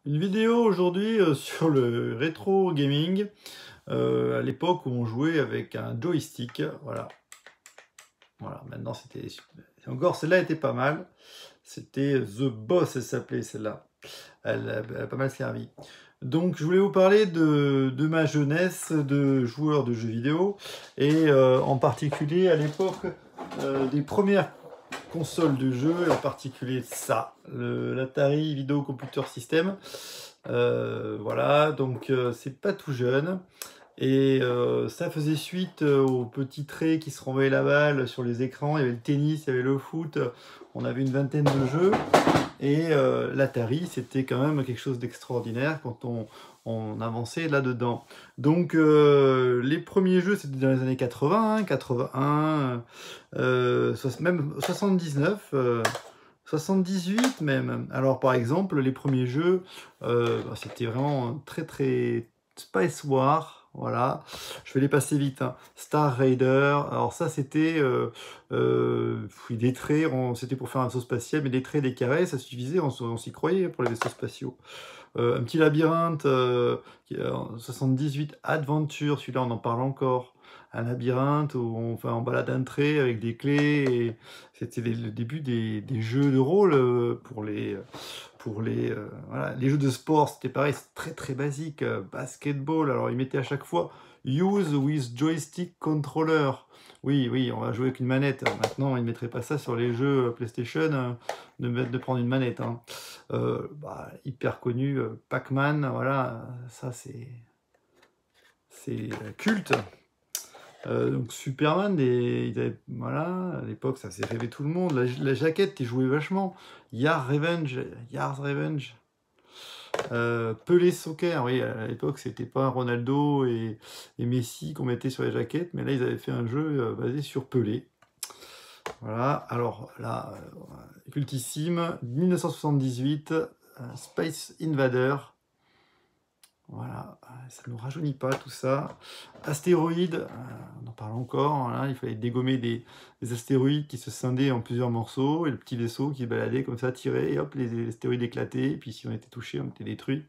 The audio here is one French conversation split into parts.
Une vidéo aujourd'hui sur le rétro gaming, à l'époque où on jouait avec un joystick, voilà. Voilà, maintenant c'était encore celle-là était pas mal. C'était The Boss, elle s'appelait celle-là. Elle a pas mal servi. Donc je voulais vous parler de ma jeunesse de joueur de jeux vidéo et en particulier à l'époque des premières consoles de jeux, et en particulier ça, l'Atari Video Computer System. Voilà, donc c'est pas tout jeune. Et ça faisait suite aux petits traits qui se renvoyaient la balle sur les écrans. Il y avait le tennis, il y avait le foot. On avait une vingtaine de jeux. Et l'Atari, c'était quand même quelque chose d'extraordinaire quand on avançait là-dedans. Donc les premiers jeux, c'était dans les années 80, hein, 81, même 79, 78 même. Alors par exemple, les premiers jeux, c'était vraiment très très Spice War. Voilà, je vais les passer vite, hein. Star Raider, alors ça c'était des traits, c'était pour faire un vaisseau spatial, mais des traits, des carrés, ça suffisait, on s'y croyait pour les vaisseaux spatiaux. Un petit labyrinthe, 78 Adventure, celui-là on en parle encore. Un labyrinthe où on balade un trait avec des clés, et c'était le début des jeux de rôle voilà. Les jeux de sport, c'était pareil, c'est très très basique. Basketball, alors ils mettaient à chaque fois Use with joystick controller. Oui, oui, on va jouer avec une manette. Maintenant, ils ne mettraient pas ça sur les jeux PlayStation, de prendre une manette, hein. Hyper connu, Pac-Man, voilà, ça c'est culte. Donc Superman, voilà, à l'époque ça faisait rêver tout le monde. La jaquette, t'es joué vachement. Yars Revenge. Pelé Soccer, oui, à l'époque c'était pas Ronaldo et Messi qu'on mettait sur les jaquettes, mais là ils avaient fait un jeu basé sur Pelé. Voilà, alors là, cultissime, 1978, Space Invader. Voilà, ça ne nous rajeunit pas tout ça. Astéroïdes, on en parle encore, hein, il fallait dégommer des astéroïdes qui se scindaient en plusieurs morceaux, et le petit vaisseau qui baladait comme ça, tiré, et hop, les astéroïdes éclataient, et puis si on était touché, on était détruit.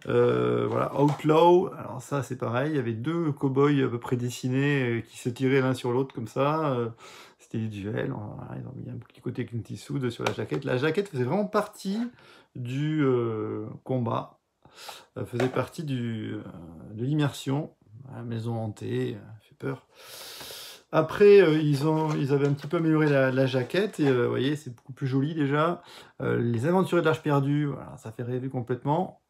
Voilà, Outlaw, alors ça c'est pareil, il y avait deux cow-boys à peu près dessinés qui se tiraient l'un sur l'autre comme ça, c'était des duels, voilà, ils ont mis un petit côté Clint Eastwood sur la jaquette. La jaquette faisait vraiment partie du combat, faisait partie de l'immersion. La maison hantée, fait peur. Après, ils avaient un petit peu amélioré la jaquette, et vous voyez, c'est beaucoup plus joli déjà. Les Aventuriers de l'Arche perdue, voilà, ça fait rêver complètement.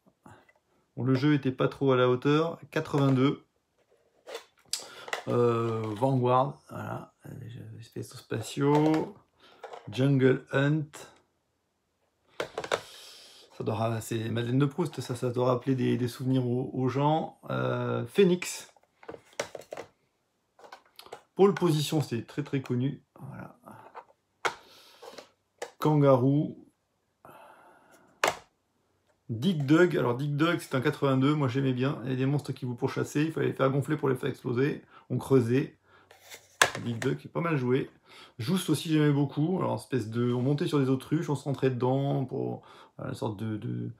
Bon, le jeu était pas trop à la hauteur. 82. Vanguard, voilà, les vaisseaux spatiaux. Jungle Hunt. C'est Madeleine de Proust, ça doit rappeler des souvenirs aux gens. Phoenix. Pole Position, c'était très très connu. Voilà. Kangaroo. Dig Dug, alors Dig Dug c'est un 82, moi j'aimais bien. Il y a des monstres qui vous pourchassaient, il fallait les faire gonfler pour les faire exploser. On creusait. Dig Dug est pas mal joué. Just aussi j'aimais beaucoup. Alors on montait sur des autruches, on se rentrait dedans pour une sorte de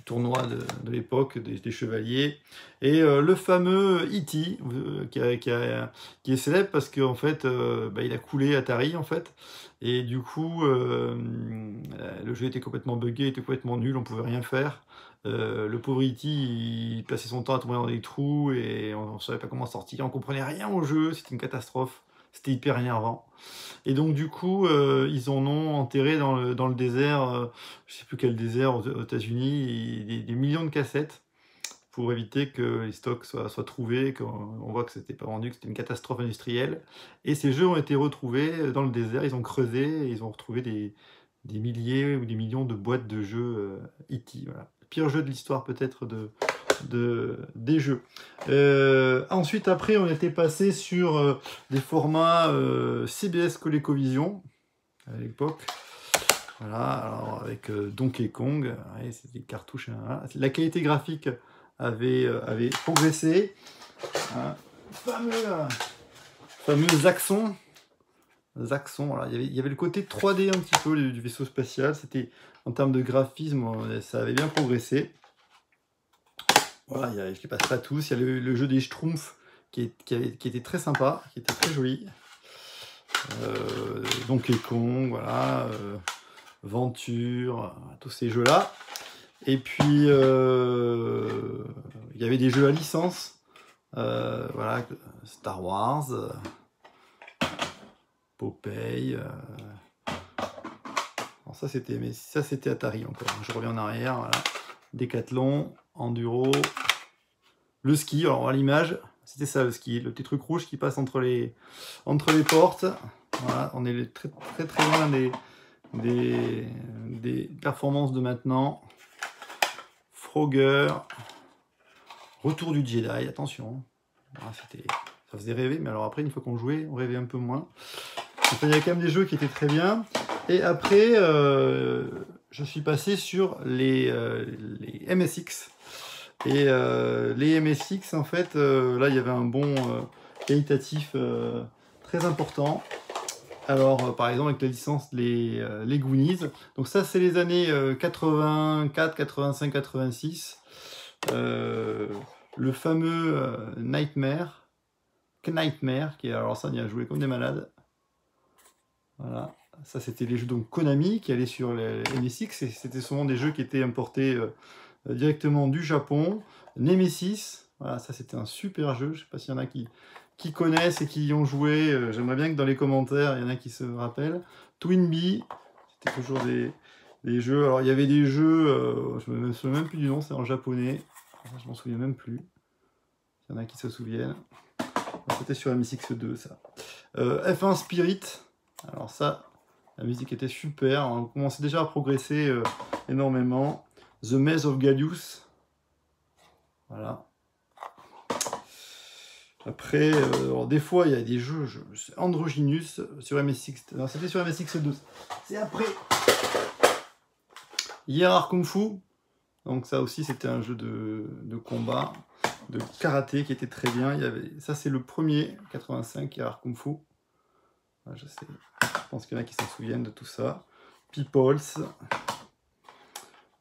tournoi de l'époque des chevaliers. Et le fameux E.T. Qui est célèbre parce qu'en fait il a coulé Atari en fait, et du coup le jeu était complètement buggé, était complètement nul, on pouvait rien faire. Le pauvre E.T. il passait son temps à tomber dans des trous et on savait pas comment sortir, on comprenait rien au jeu, c'était une catastrophe, c'était hyper énervant. Et donc du coup, ils en ont enterré dans le désert, je sais plus quel désert aux États-Unis, des millions de cassettes pour éviter que les stocks soient trouvés, qu'on voit que c'était pas vendu, que c'était une catastrophe industrielle. Et ces jeux ont été retrouvés dans le désert, ils ont creusé et ils ont retrouvé des milliers ou des millions de boîtes de jeux E.T. Voilà. Le pire jeu de l'histoire peut-être des jeux. Ensuite, après, on était passé sur des formats CBS ColecoVision à l'époque. Voilà, alors avec Donkey Kong, ouais, c'était des cartouches. Hein, la qualité graphique avait progressé. Fameux Zaxxon. Zaxxon. Voilà, il y avait le côté 3D un petit peu du vaisseau spatial. C'était en termes de graphisme, ça avait bien progressé. Voilà, je les passe pas tous. Il y a le jeu des Schtroumpfs qui était très sympa, qui était très joli. Donkey Kong, voilà, Venture, tous ces jeux-là. Et puis, il y avait des jeux à licence. Voilà, Star Wars, Popeye. Ça c'était Atari encore. Je reviens en arrière. Voilà. Décathlon, Enduro, le ski. Alors à l'image, c'était ça le ski, le petit truc rouge qui passe entre les portes. Voilà, on est très loin des performances de maintenant. Frogger, Retour du Jedi, attention. Voilà, ça faisait rêver, mais alors après, une fois qu'on jouait, on rêvait un peu moins. Enfin, il y a quand même des jeux qui étaient très bien. Et après, je suis passé sur les MSX. Et les MSX, en fait, là, il y avait un bon qualitatif très important. Alors, par exemple, avec la licence les Goonies. Donc ça, c'est les années 84, 85, 86. Le fameux Knightmare, qui est, alors ça, on y a joué comme des malades. Voilà, ça c'était les jeux donc Konami qui allaient sur les MSX, et c'était souvent des jeux qui étaient importés directement du Japon. Nemesis, voilà, ça c'était un super jeu, je sais pas s'il y en a qui connaissent et qui y ont joué, j'aimerais bien que dans les commentaires il y en a qui se rappellent. Twinbee, c'était toujours des jeux, alors il y avait des jeux, je me souviens même plus du nom, c'est en japonais, je m'en souviens même plus, il y en a qui se souviennent. C'était sur MSX2 ça. F1 Spirit, alors ça, la musique était super, on commençait déjà à progresser énormément. The Maze of Gallius, voilà. Après, des fois, il y a des jeux, Androgynous sur MSX, non, c'était sur MSX2. C'est après Hierarch Kung Fu, donc ça aussi c'était un jeu de combat, de karaté qui était très bien. Ça c'est le premier, 85, Hierarch Kung Fu. Je sais, je pense qu'il y en a qui s'en souviennent de tout ça. Peoples,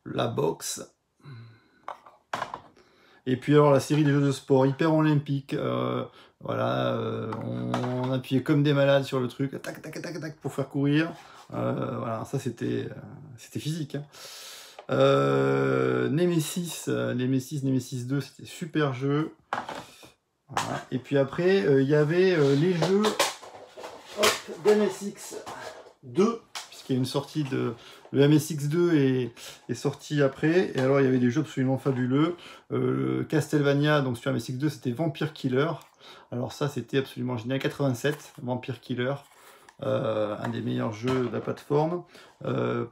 la boxe. Et puis alors la série des jeux de sport hyper olympique. Voilà, on appuyait comme des malades sur le truc, tac, tac, tac, tac, pour faire courir. Voilà, ça c'était physique. Hein. Nemesis 2, c'était super jeu. Voilà. Et puis après, il y avait les jeux d'MSX 2, puisqu'il y a une sortie de... Le MSX2 est sorti après, et alors il y avait des jeux absolument fabuleux. Castlevania, donc sur MSX2, c'était Vampire Killer. Alors ça, c'était absolument génial. 87, Vampire Killer, un des meilleurs jeux de la plateforme.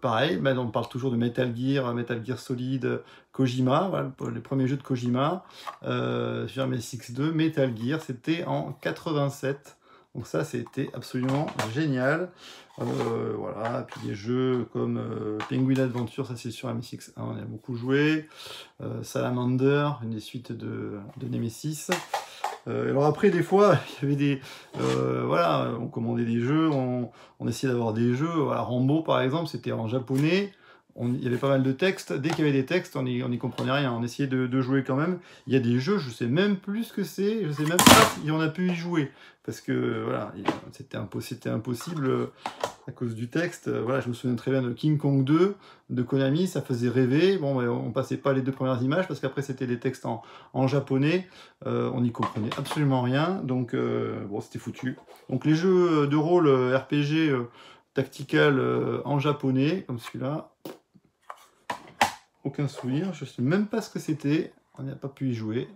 Pareil, on parle toujours de Metal Gear Solid, Kojima, voilà, les premiers jeux de Kojima sur MSX2. Metal Gear, c'était en 87. Donc ça, c'était absolument génial. Voilà, et puis des jeux comme Penguin Adventure, ça c'est sur MSX1, on a beaucoup joué. Salamander, une des suites de Nemesis. Alors après, des fois, il y avait des... voilà, on commandait des jeux, on essayait d'avoir des jeux. Voilà, Rambo, par exemple, c'était en japonais. Il y avait pas mal de textes. Dès qu'il y avait des textes, on n'y comprenait rien. On essayait de jouer quand même. Il y a des jeux, je sais même plus ce que c'est. Je sais même pas si on a pu y jouer. Parce que, voilà, c'était impossible à cause du texte. Voilà, je me souviens très bien de King Kong 2, de Konami. Ça faisait rêver. Bon, on passait pas les deux premières images parce qu'après, c'était des textes en japonais. On n'y comprenait absolument rien. Donc, bon, c'était foutu. Donc, les jeux de rôle RPG tactical en japonais, comme celui-là, aucun souvenir, je ne sais même pas ce que c'était, on n'a pas pu y jouer.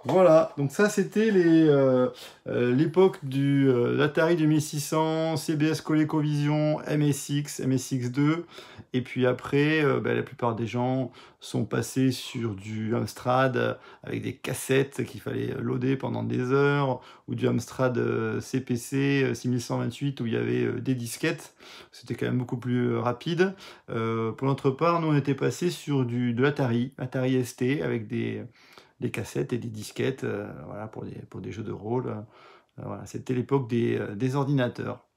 Voilà, donc ça c'était l'époque de l'Atari 2600, CBS ColecoVision, MSX, MSX2, et puis après, la plupart des gens sont passés sur du Amstrad avec des cassettes qu'il fallait loader pendant des heures, ou du Amstrad CPC 6128 où il y avait des disquettes, c'était quand même beaucoup plus rapide. Pour notre part, nous on était passés sur de l'Atari, Atari ST avec des cassettes et des disquettes, voilà, pour des jeux de rôle. Voilà, c'était l'époque des ordinateurs.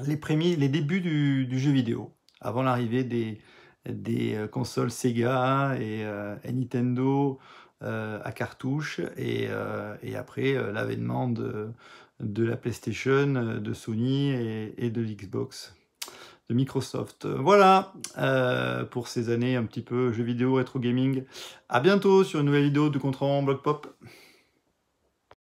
Les débuts du jeu vidéo, avant l'arrivée des consoles Sega et Nintendo à cartouche, et après l'avènement de la PlayStation, de Sony et de l'Xbox, de Microsoft. Voilà pour ces années un petit peu jeux vidéo, rétro gaming. À bientôt sur une nouvelle vidéo de Contraband Bloc Pop.